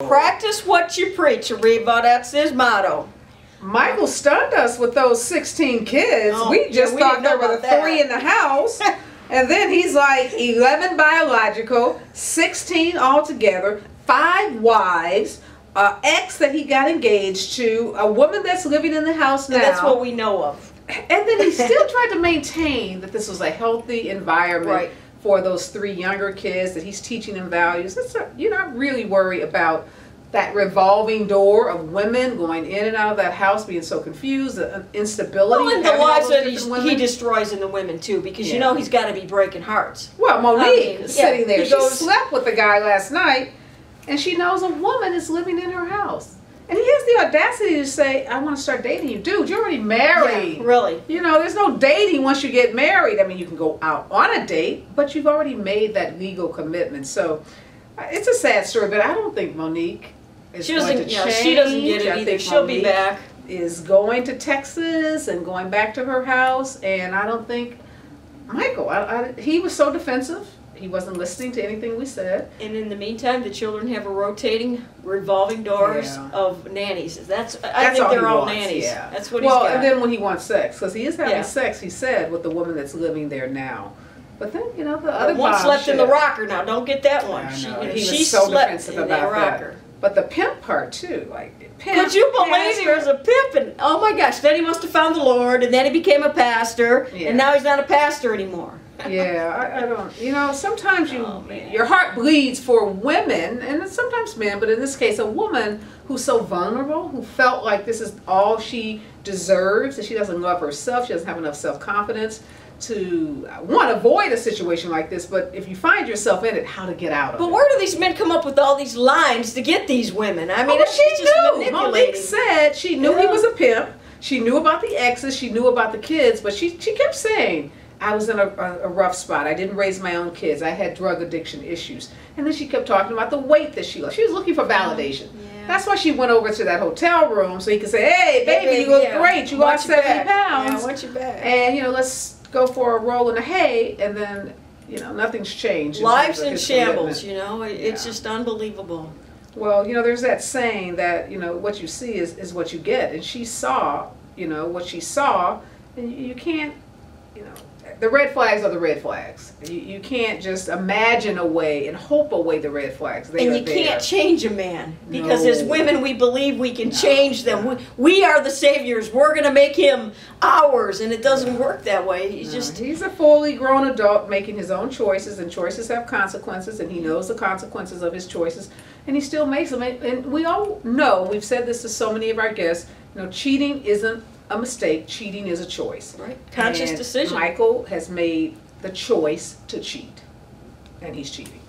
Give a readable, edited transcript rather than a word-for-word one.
Practice what you preach, Areva. That's his motto. Michael stunned us with those 16 kids. We just thought there were 3 in the house. And then he's like 11 biological, 16 altogether, 5 wives, ex that he got engaged to, a woman that's living in the house now. And that's what we know of. And then he still tried to maintain that this was a healthy environment for those 3 younger kids, that he's teaching them values. You're not really worried about that revolving door of women going in and out of that house, being so confused, the instability. Well, and the lives that he destroys in the women too, because you know he's got to be breaking hearts. Well, Monique is sitting there. She slept with the guy last night, and she knows a woman is living in her house. And he has the audacity to say, I want to start dating you. Dude, you're already married. Yeah, really. You know, there's no dating once you get married. I mean, you can go out on a date, but you've already made that legal commitment. So it's a sad story, but I don't think Monique is going to change. She doesn't get it either. She'll be back. Is going to Texas and going back to her house, and I don't think Michael, he was so defensive. He wasn't listening to anything we said. And in the meantime, the children have a rotating, revolving doors of nannies. I think they're all nannies. Yeah. That's what he's got. Well, and then when he wants sex, because he is having sex, he said, with the woman that's living there now. But then, you know, the other one slept in the rocker. Now, don't get that one. He was so defensive about that. But the pimp part too, like pimp. Could you believe he was a pimp? And oh my gosh, then he must have found the Lord, and then he became a pastor, and now he's not a pastor anymore. Yeah, I don't. You know, sometimes your heart bleeds for women, and sometimes men, but in this case, a woman who's so vulnerable, who felt like this is all she deserves, that she doesn't love herself, she doesn't have enough self-confidence to avoid a situation like this, but if you find yourself in it, how to get out of it. But where do these men come up with all these lines to get these women? I mean, she knew. Monique said she knew he was a pimp. She knew about the exes. She knew about the kids, but she kept saying, I was in a rough spot. I didn't raise my own kids. I had drug addiction issues. And then she kept talking about the weight that she lost. She was looking for validation. That's why she went over to that hotel room so he could say, hey, baby, you look great. You lost 70 pounds. Yeah, watch your back. And, you know, let's go for a roll in the hay, and then, you know, nothing's changed. Lives in shambles, you know. It's just unbelievable. Well, you know, there's that saying that, you know, what you see is what you get. And she saw, you know, what she saw, and you can't, you know, the red flags are the red flags. You can't just imagine away and hope away the red flags. And you can't change a man, because as women we believe we can change them. We are the saviors. We're going to make him ours, and it doesn't work that way. He's a fully grown adult making his own choices, and choices have consequences, and he knows the consequences of his choices, and he still makes them. And we all know, we've said this to so many of our guests, you know, cheating isn't a mistake. Cheating is a choice. Right. Conscious decision. Michael has made the choice to cheat, and he's cheating.